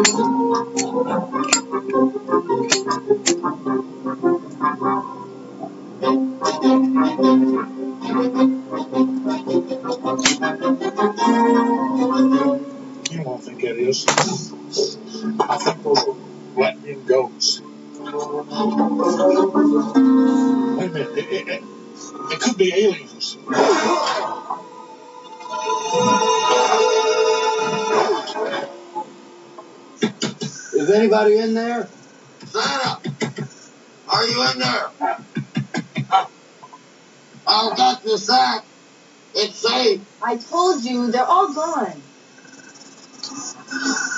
You don't think it is. I think those are Latvian goats. Wait a minute. It could be aliens. Is anybody in there? Santa! Are you in there? I'll got the sack. It's safe. I told you, they're all gone.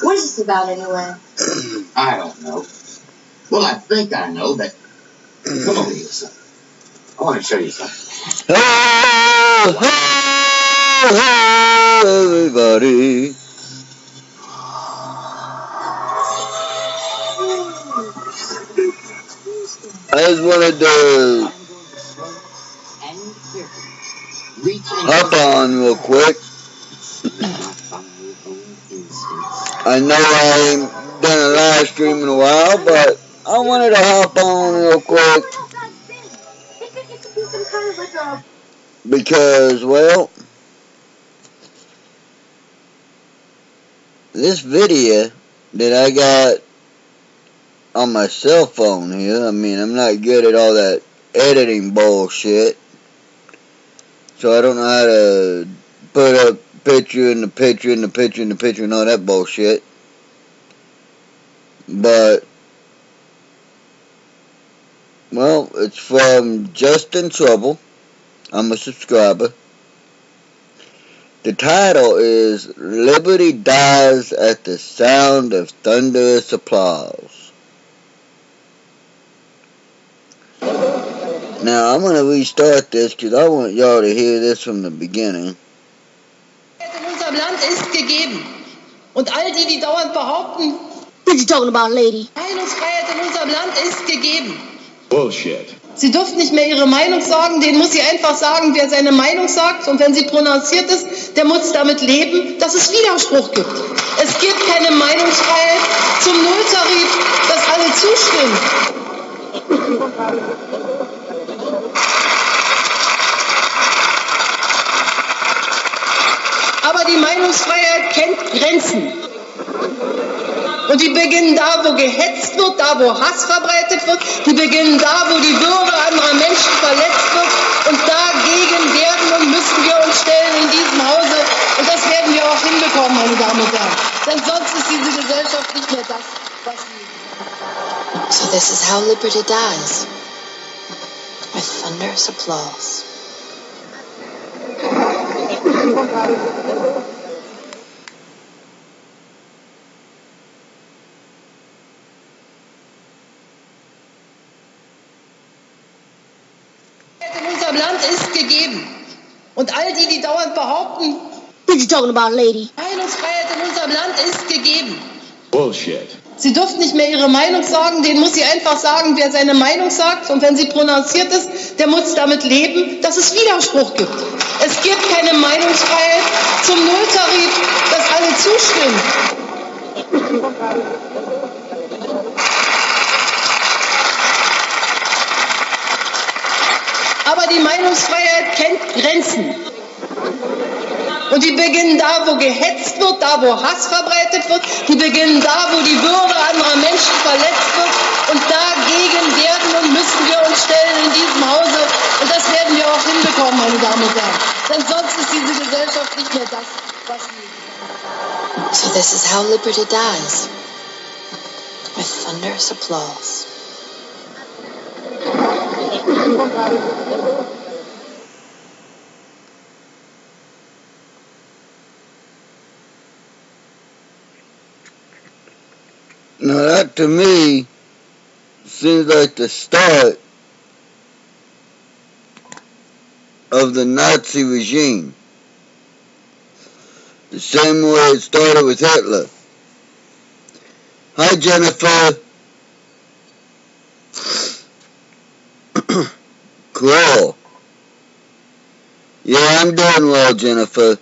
What is this about anyway? I don't know. Well, I think I know, but come over here, son. I want to show you something. Everybody. I just wanted to hop on real quick. I know I ain't done a live stream in a while, but I wanted to hop on real quick because, well, this video that I got on my cell phone here, I mean, I'm not good at all that editing bullshit, so I don't know how to put up picture and the picture and the picture and the picture and all that bullshit. But, well, it's from Just in Trouble. I'm a subscriber. The title is Liberty Dies at the Sound of Thunderous Applause. Now, I'm going to restart this because I want y'all to hear this from the beginning. In unserem Land ist gegeben. Und all die, die dauernd behaupten, What you talking about, lady? Meinungsfreiheit in unserem Land ist gegeben. Bullshit. Sie dürfen nicht mehr ihre Meinung sagen, denen muss sie einfach sagen, wer seine Meinung sagt. Und wenn sie prononciert ist, der muss damit leben, dass es Widerspruch gibt. Es gibt keine Meinungsfreiheit zum Nulltarif, dass alle zustimmen. Aber die Meinungsfreiheit kennt Grenzen. Und die beginnen da, wo gehetzt wird, da, wo Hass verbreitet wird. Die beginnen da, wo die Würde anderer Menschen verletzt wird. Und dagegen werden und müssen wir uns stellen in diesem Hause. Und das werden wir auch hinbekommen, meine Damen und Herren. Denn sonst ist diese Gesellschaft nicht mehr das, was sie ist. So this is how liberty dies. With thunderous applause. In unserem Land ist gegeben. Und all die, die dauernd behaupten, What you talking about, lady? Meinungsfreiheit in unserem Land ist gegeben. Bullshit. Sie dürfen nicht mehr ihre Meinung sagen, denen muss sie einfach sagen, wer seine Meinung sagt. Und wenn sie prononciert ist, der muss damit leben, dass es Widerspruch gibt. Es gibt keine Meinungsfreiheit zum Nulltarif, dass alle zustimmen. Aber die Meinungsfreiheit kennt Grenzen. Und die beginnen da, wo gehetzt wird, da, wo Hass verbreitet wird. Die beginnen da, wo die Würde anderer Menschen verletzt wird. Und dagegen werden und müssen wir uns stellen in diesem Hause. Und das werden wir auch hinbekommen, meine Damen und Herren. Denn sonst ist diese Gesellschaft nicht mehr das, was sie ist. So this is how liberty dies. With thunderous applause. Now that to me seems like the start of the Nazi regime. The same way it started with Hitler. Hi, Jennifer. Cool. Yeah, I'm doing well, Jennifer.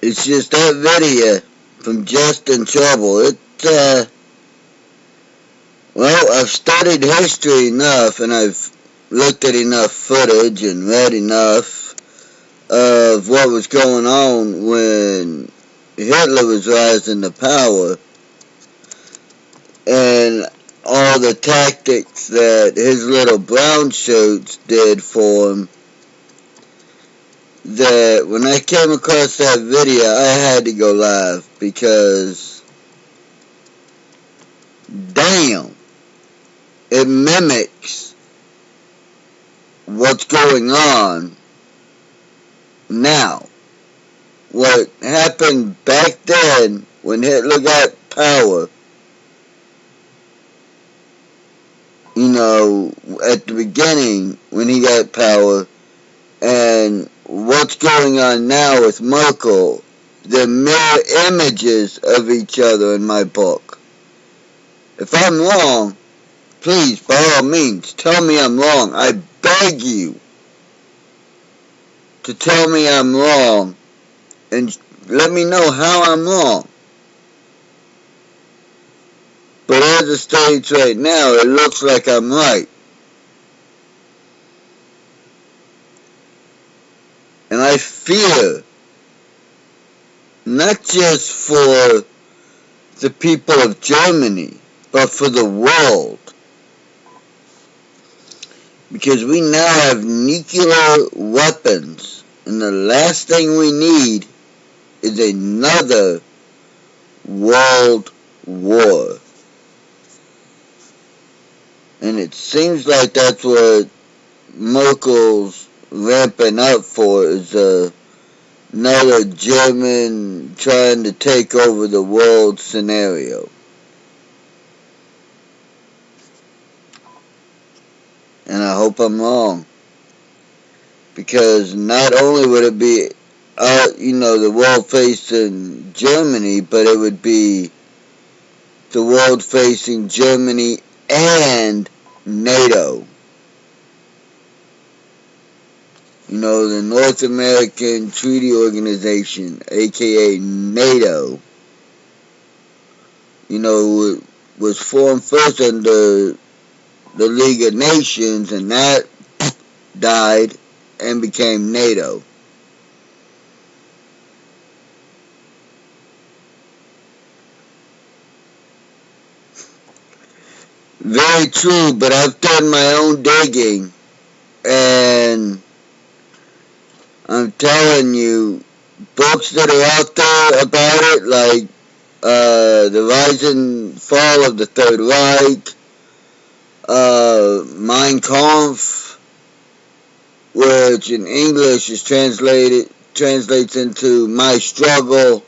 It's just that video from Just in Trouble. Well, I've studied history enough, and I've looked at enough footage and read enough of what was going on when Hitler was rising to power, and all the tactics that his little brown shirts did for him, that when I came across that video, I had to go live, because damn, it mimics what's going on now. What happened back then when Hitler got power, you know, at the beginning when he got power, and what's going on now with Merkel, they're mirror images of each other in my book. If I'm wrong, please, by all means, tell me I'm wrong. I beg you to tell me I'm wrong and let me know how I'm wrong. But as it states right now, it looks like I'm right. And I fear, not just for the people of Germany, but for the world. Because we now have nuclear weapons, and the last thing we need is another world war. And it seems like that's what Merkel's ramping up for, is another German trying to take over the world scenario. And I hope I'm wrong. Because not only would it be, the world facing Germany, but it would be the world facing Germany and NATO. You know, the North American Treaty Organization, aka NATO, you know, was formed first under the League of Nations, and that died and became NATO. Very true, but I've done my own digging, and I'm telling you, books that are out there about it, like The Rise and Fall of the Third Reich, Mein Kampf, which in English is translates into My Struggle,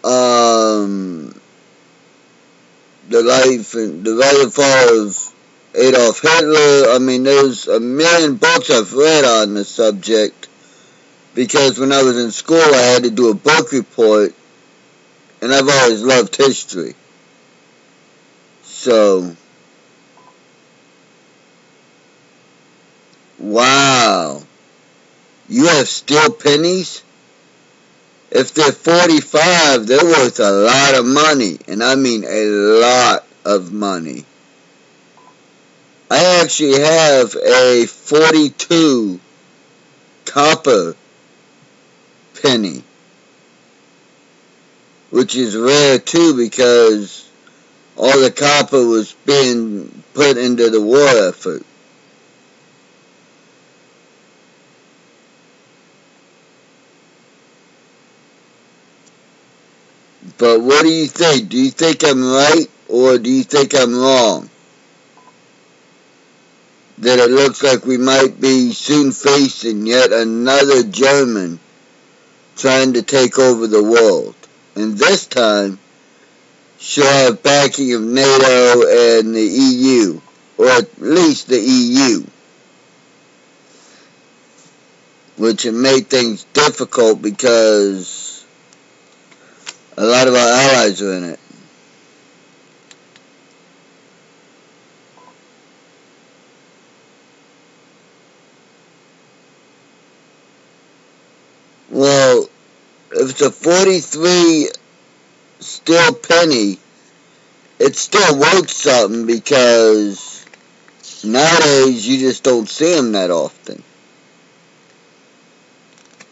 The Rise and Fall of Adolf Hitler. I mean, there's a million books I've read on the subject, because when I was in school I had to do a book report, and I've always loved history. So, wow. You have steel pennies? If they're 45, they're worth a lot of money, and I mean a lot of money. I actually have a 42 copper penny, which is rare too, because all the copper was being put into the war effort. But what do you think? Do you think I'm right, or do you think I'm wrong? That it looks like we might be soon facing yet another German trying to take over the world. And this time, she'll have backing of NATO and the EU, or at least the EU, which would make things difficult because a lot of our allies are in it. Well, if it's a 43 steel penny, it's still worth something because nowadays you just don't see them that often.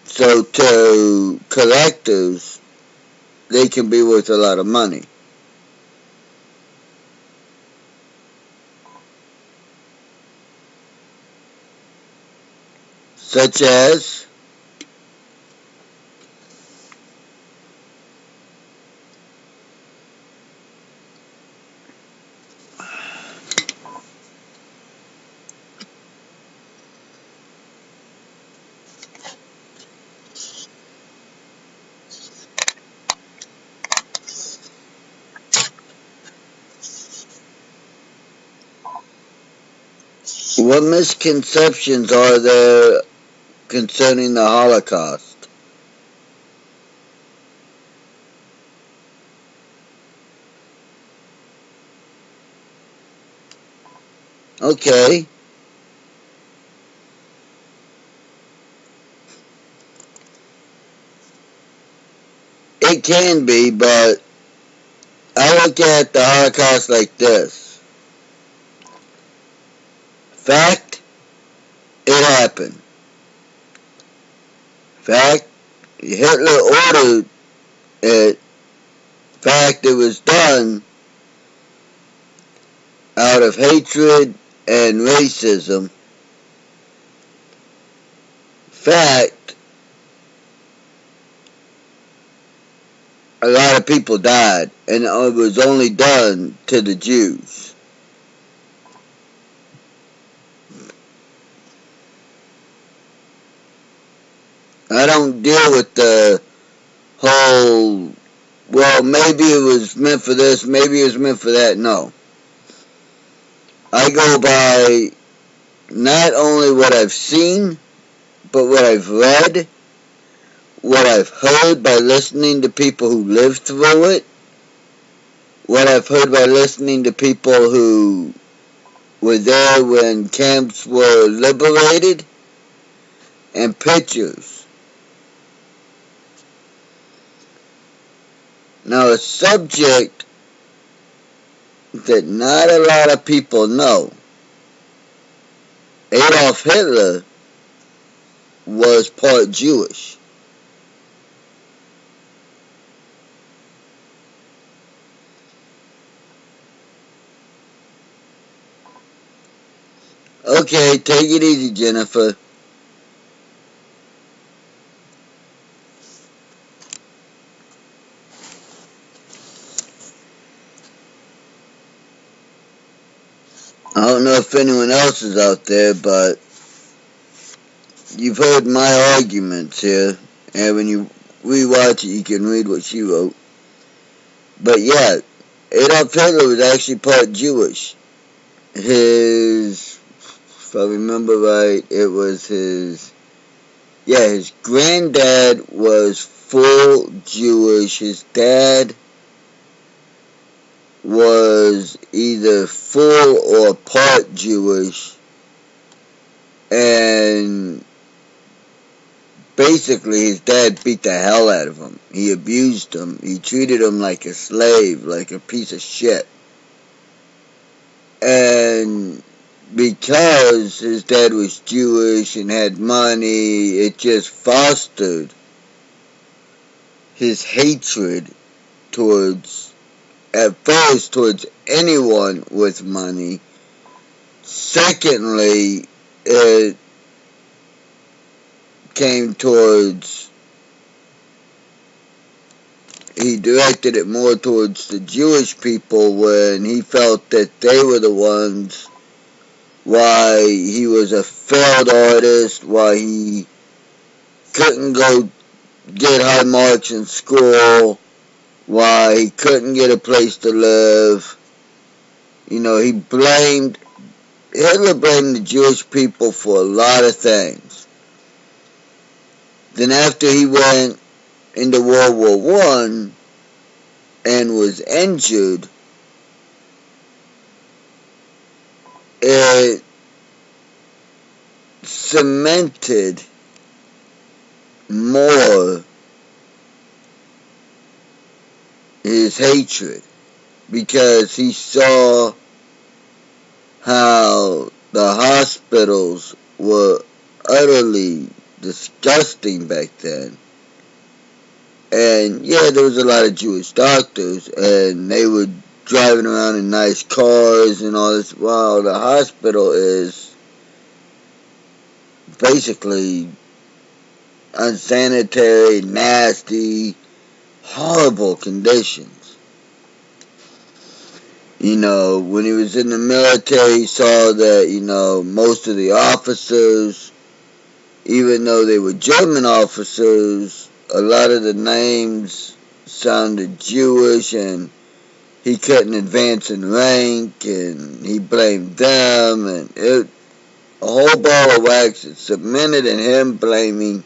So to collectors, they can be worth a lot of money. Such as what misconceptions are there concerning the Holocaust? Okay. It can be, but I look at the Holocaust like this. Fact, it happened. Fact, Hitler ordered it. Fact, it was done out of hatred and racism. Fact, a lot of people died, and it was only done to the Jews. I don't deal with the whole, well, maybe it was meant for this, maybe it was meant for that. No. I go by not only what I've seen, but what I've read, what I've heard by listening to people who lived through it, what I've heard by listening to people who were there when camps were liberated, and pictures. Now, a subject that not a lot of people know. Adolf Hitler was part Jewish. Okay, take it easy, Jennifer. I don't know if anyone else is out there, but you've heard my arguments here, and when you rewatch it, you can read what she wrote. But yeah, Adolf Hitler was actually part Jewish. If I remember right, it was his granddad was full Jewish. His dad was either full or part Jewish, and basically his dad beat the hell out of him. He abused him. He treated him like a slave, like a piece of shit. And because his dad was Jewish and had money, it just fostered his hatred towards, at first, towards anyone with money. Secondly, it came towards, he directed it more towards the Jewish people when he felt that they were the ones why he was a failed artist, why he couldn't go get high marks in school, why he couldn't get a place to live. You know, Hitler blamed the Jewish people for a lot of things. Then after he went into World War I and was injured, it cemented more his hatred, because he saw how the hospitals were utterly disgusting back then. And yeah, there was a lot of Jewish doctors, and they were driving around in nice cars and all this, while the hospital is basically unsanitary, nasty, horrible conditions. You know, when he was in the military, he saw that, you know, most of the officers, even though they were German officers, a lot of the names sounded Jewish, and he couldn't advance in rank, and he blamed them, and a whole ball of wax is cemented in him blaming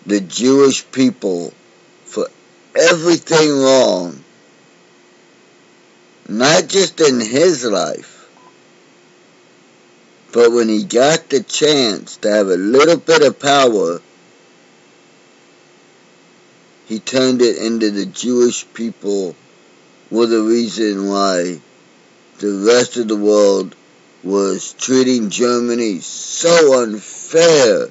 the Jewish people for everything wrong, not just in his life, but when he got the chance to have a little bit of power, he turned it into the Jewish people were the reason why the rest of the world was treating Germany so unfair.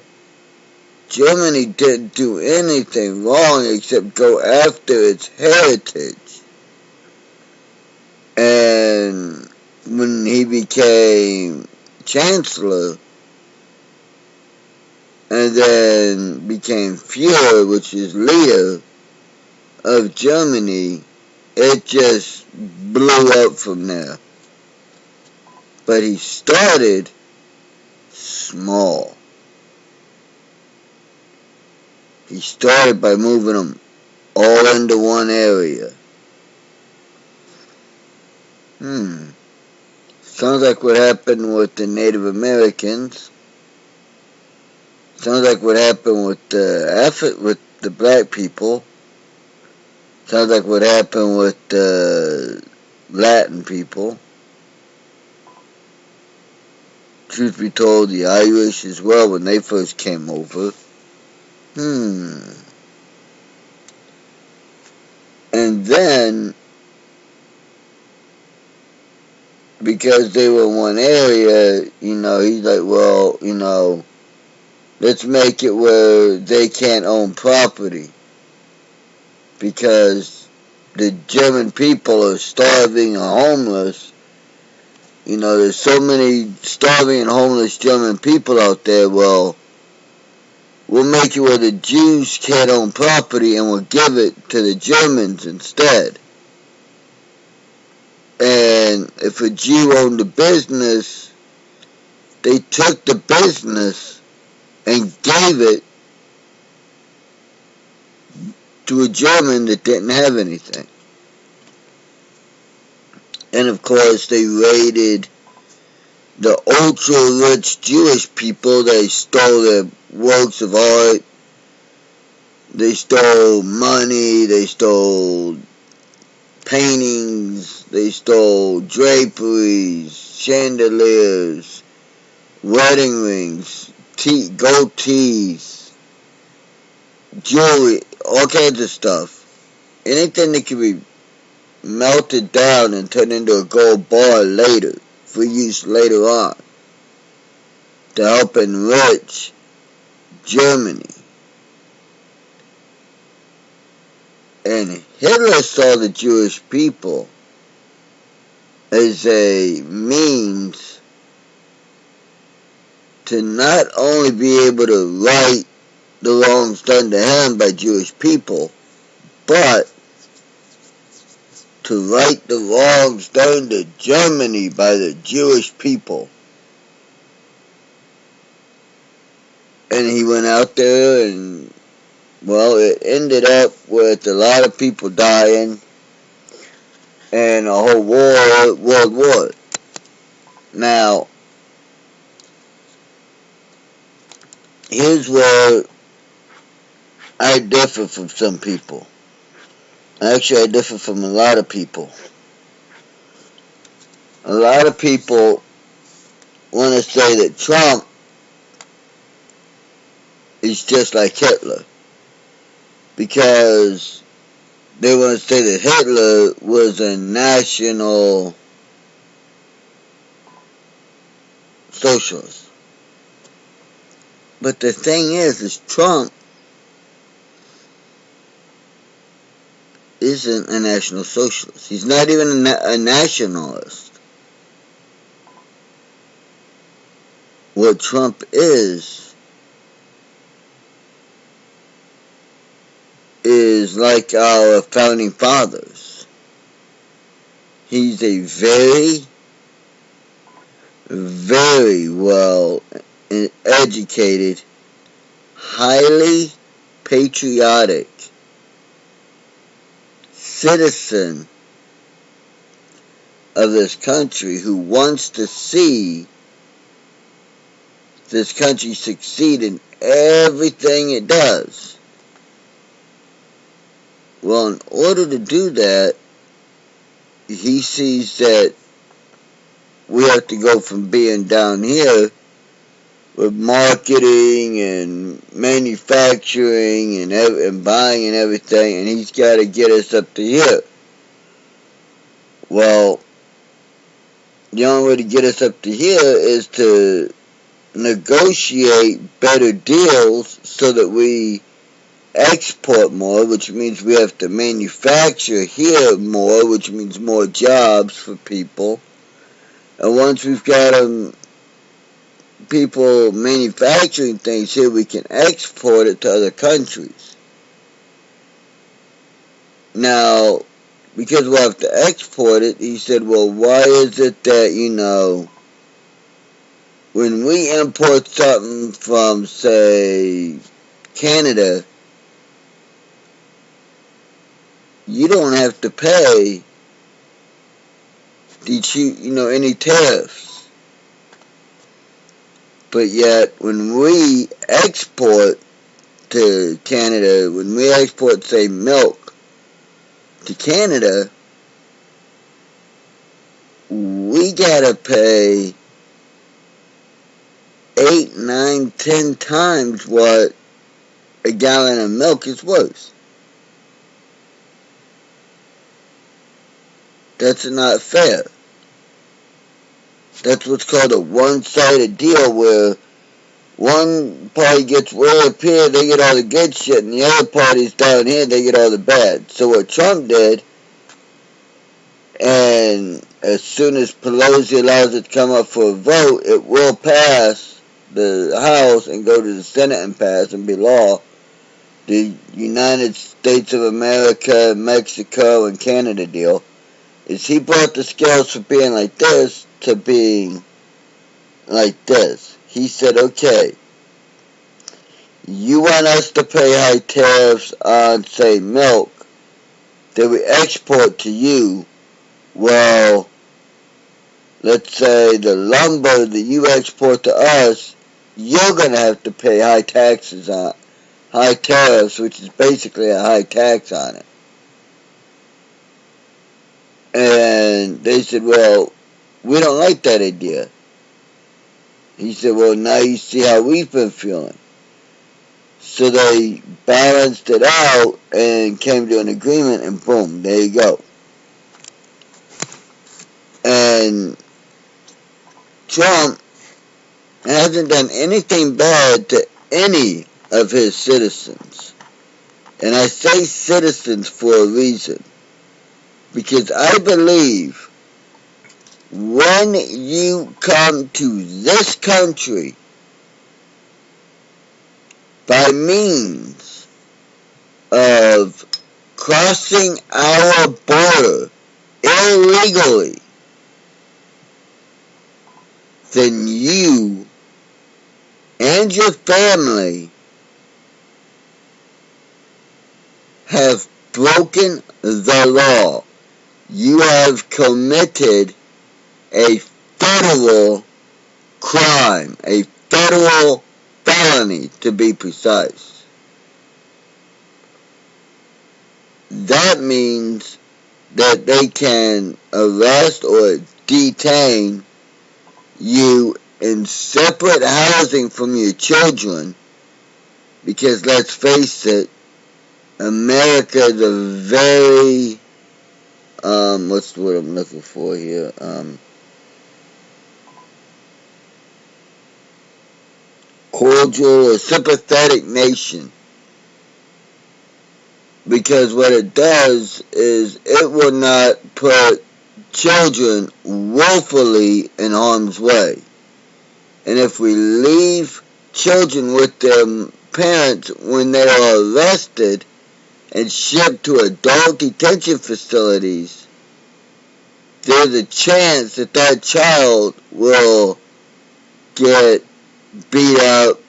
Germany didn't do anything wrong except go after its heritage. And when he became chancellor, and then became Führer, which is leader of Germany, it just blew up from there. But he started small. He started by moving them all into one area. Sounds like what happened with the Native Americans. Sounds like what happened with the black people. Sounds like what happened with the Latin people. Truth be told, the Irish as well when they first came over. And then, because they were in one area, you know, he's like, well, you know, let's make it where they can't own property. Because the German people are starving and homeless. You know, there's so many starving and homeless German people out there. Well, we'll make it where the Jews can't own property, and we'll give it to the Germans instead. And if a Jew owned a business, they took the business and gave it to a German that didn't have anything. And of course, they raided the ultra-rich Jewish people. They stole their works of art. They stole money. They stole paintings. They stole draperies, chandeliers, wedding rings, gold teeth, jewelry, all kinds of stuff. Anything that could be melted down and turned into a gold bar later, for use later on, to help enrich Germany. And Hitler saw the Jewish people as a means to not only be able to right the wrongs done to him by Jewish people, but to right the wrongs done to Germany by the Jewish people. And he went out there and, well, it ended up with a lot of people dying and a whole world war. Now, here's where I differ from some people. Actually, I differ from a lot of people. A lot of people want to say that Trump is just like Hitler, because they want to say that Hitler was a national socialist. But the thing is Trump isn't a national socialist. He's not even a nationalist. What Trump is like our founding fathers. He's a very, very well educated, highly patriotic citizen of this country who wants to see this country succeed in everything it does. Well, in order to do that, he sees that we have to go from being down here with marketing and manufacturing and buying and everything, and he's got to get us up to here. Well, the only way to get us up to here is to negotiate better deals so that we export more, which means we have to manufacture here more, which means more jobs for people. And once we've got people manufacturing things here, we can export it to other countries. Now, because we'll have to export it, he said, well, why is it that, when we import something from, say, Canada, you don't have to pay any tariffs. But yet, when we export to Canada, when we export, say, milk to Canada, we gotta pay 8, 9, 10 times what a gallon of milk is worth. That's not fair. That's what's called a one-sided deal, where one party gets way up here, they get all the good shit, and the other parties down here, they get all the bad. So what Trump did, and as soon as Pelosi allows it to come up for a vote, it will pass the House and go to the Senate and pass and be law. The United States of America, Mexico, and Canada deal, is he brought the scales from being like this to being like this. He said, okay, you want us to pay high tariffs on, say, milk that we export to you. Well, let's say the lumber that you export to us, you're going to have to pay high taxes on, high tariffs, which is basically a high tax on it. And they said, well, we don't like that idea. He said, well, now you see how we've been feeling. So they balanced it out and came to an agreement, and boom, there you go. And Trump hasn't done anything bad to any of his citizens. And I say citizens for a reason. Because I believe when you come to this country by means of crossing our border illegally, then you and your family have broken the law. You have committed a federal crime, a federal felony, to be precise. That means that they can arrest or detain you in separate housing from your children, because let's face it, America is a very, what's the word I'm looking for here? Cordial or sympathetic nation. Because what it does is it will not put children willfully in harm's way. And if we leave children with their parents when they are arrested and shipped to adult detention facilities, there's a chance that that child will get beat up,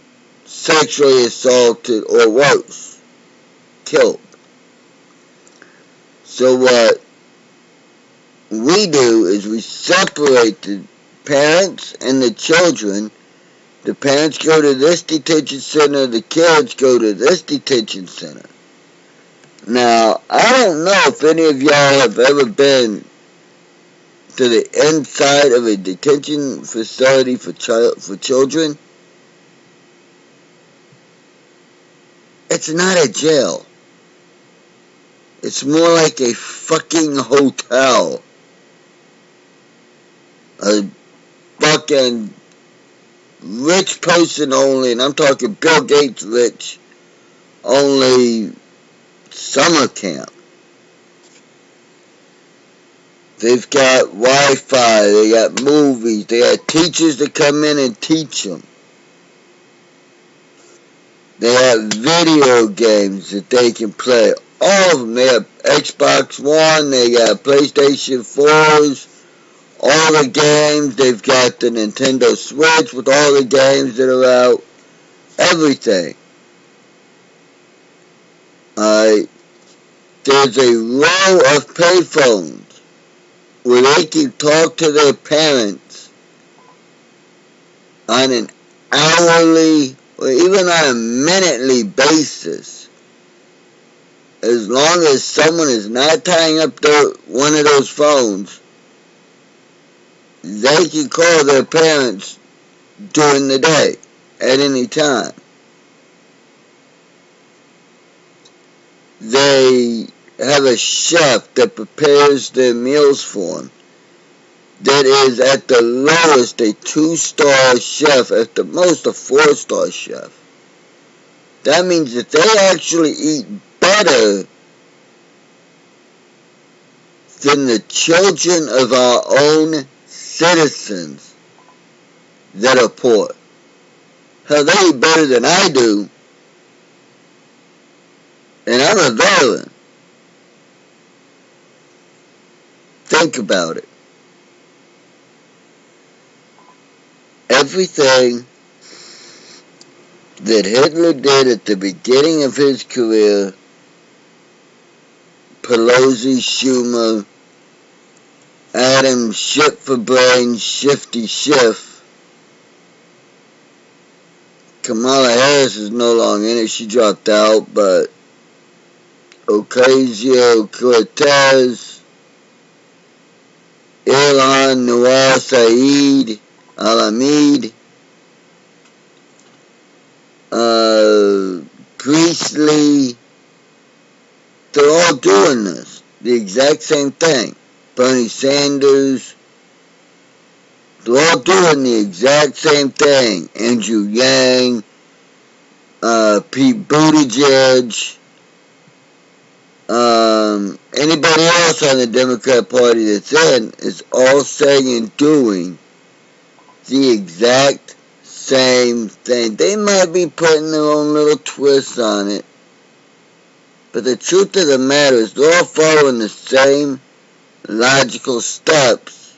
sexually assaulted, or worse, killed. So what we do is we separate the parents and the children. The parents go to this detention center, the kids go to this detention center. Now, I don't know if any of y'all have ever been to the inside of a detention facility for children. It's not a jail. It's more like a fucking hotel. A fucking rich person only, and I'm talking Bill Gates rich, only summer camp. They've got Wi-Fi, they got movies, they got teachers that come in and teach them. They have video games that they can play. All of them. They have Xbox One, they got PlayStation 4s, all the games. They've got the Nintendo Switch with all the games that are out. Everything. There's a row of payphones where they can talk to their parents on an hourly or even on a minutely basis. As long as someone is not tying up one of those phones, they can call their parents during the day, at any time. They have a chef that prepares their meals for them. That is at the lowest a 2-star chef, at the most a 4-star chef. That means that they actually eat better than the children of our own citizens that are poor. Hell, they eat better than I do. And I'm a veteran. Think about it. Everything that Hitler did at the beginning of his career, Pelosi, Schumer, Adams, Shit for Brains, Shifty Schiff. Kamala Harris is no longer in it. She dropped out, but Ocasio-Cortez, Ilhan Noor Saeed, Al-Hamid, Priestley, they're all doing this. The exact same thing. Bernie Sanders, they're all doing the exact same thing. Andrew Yang, Pete Buttigieg, anybody else on the Democrat Party that's in is all saying and doing the exact same thing. They might be putting their own little twist on it, but the truth of the matter is they're all following the same logical steps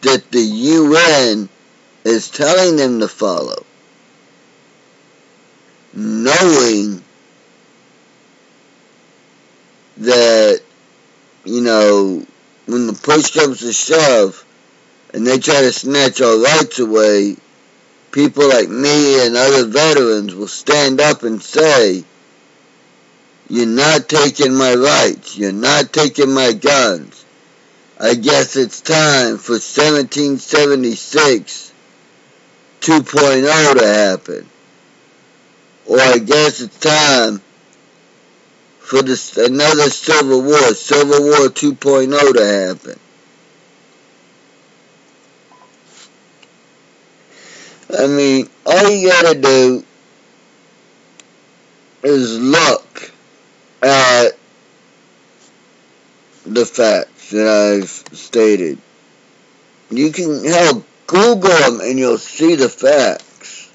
that the UN is telling them to follow, knowing that, you know, when the push comes to shove and they try to snatch our rights away, people like me and other veterans will stand up and say, you're not taking my rights, you're not taking my guns. I guess it's time for 1776 2.0 to happen. Or I guess it's time for another Civil War 2.0 to happen. I mean, all you gotta do is look at the facts that I've stated. You can Google them and you'll see the facts.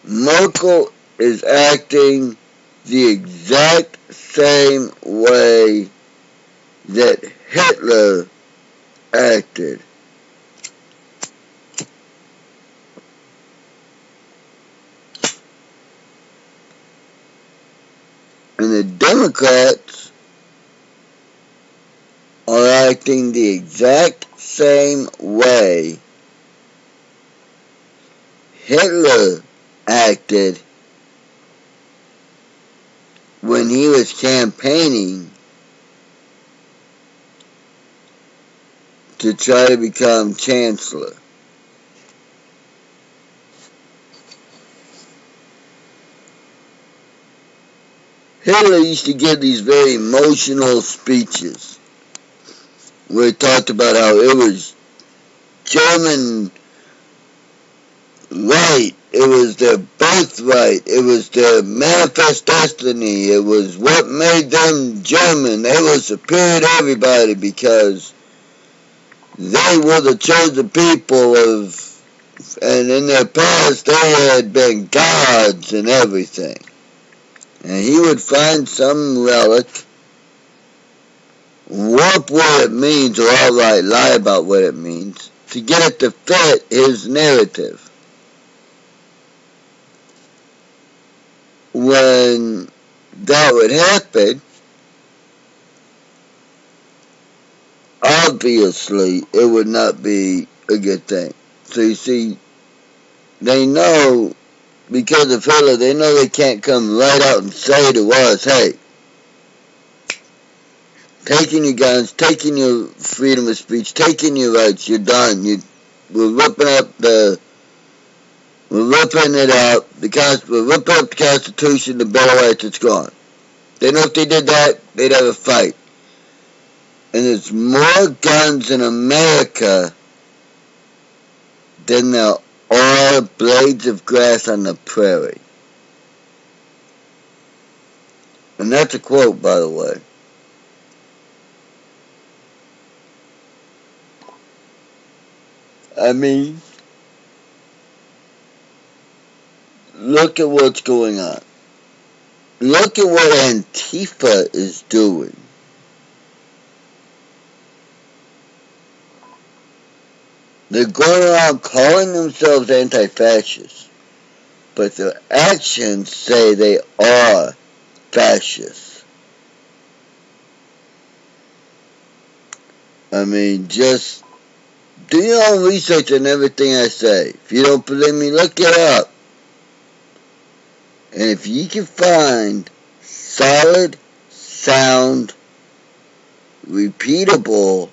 Merkel is acting the exact same way that Hitler acted. And the Democrats are acting the exact same way Hitler acted when he was campaigning to try to become chancellor. Hitler used to give these very emotional speeches where he talked about how it was German right, it was their birthright, it was their manifest destiny, it was what made them German. They were superior to everybody because they were the chosen people and in their past they had been gods and everything. And he would find some relic, warp what it means, or outright lie about what it means, to get it to fit his narrative. When that would happen, obviously it would not be a good thing. So you see, they know, because of Hitler, they know they can't come right out and say to us, hey, taking your guns, taking your freedom of speech, taking your rights, you're done. We're ripping it up, we're ripping up the Constitution, the Bill of Rights, it's gone. They know if they did that, they'd have a fight. And there's more guns in America than there are blades of grass on the prairie. And that's a quote, by the way. I mean, look at what's going on. Look at what Antifa is doing. They're going around calling themselves anti-fascists, but their actions say they are fascists. I mean, just do your own research on everything I say. If you don't believe me, look it up. And if you can find solid, sound, repeatable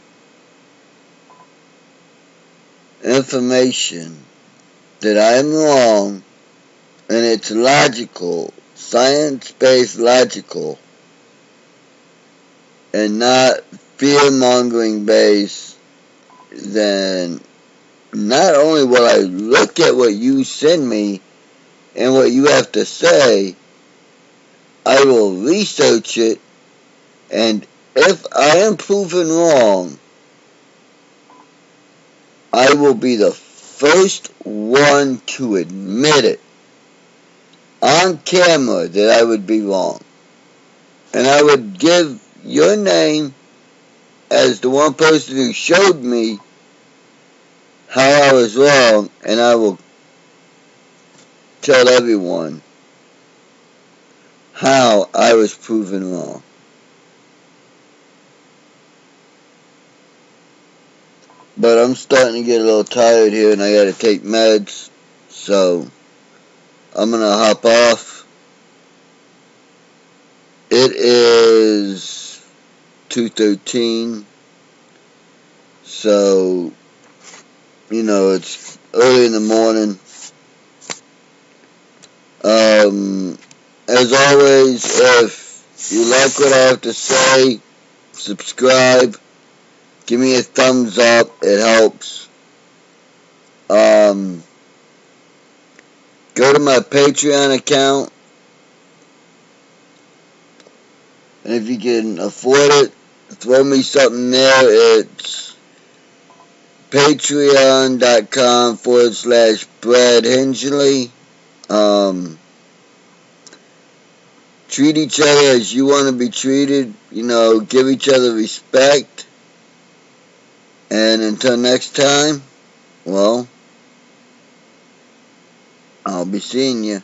information that I am wrong and it's logical, science-based logical, and not fear-mongering based, then not only will I look at what you send me and what you have to say, I will research it, and if I am proven wrong, I will be the first one to admit it on camera that I would be wrong. And I would give your name as the one person who showed me how I was wrong, and I will tell everyone how I was proven wrong. But I'm starting to get a little tired here and I gotta take meds, so I'm gonna hop off. It is 2:13, so, you know, it's early in the morning. as always, if you like what I have to say, subscribe. Give me a thumbs up. It helps. Go to my Patreon account. And if you can afford it, throw me something there. It's patreon.com/Brad Hingley. Treat each other as you want to be treated. You know, give each other respect. And until next time, well, I'll be seeing you.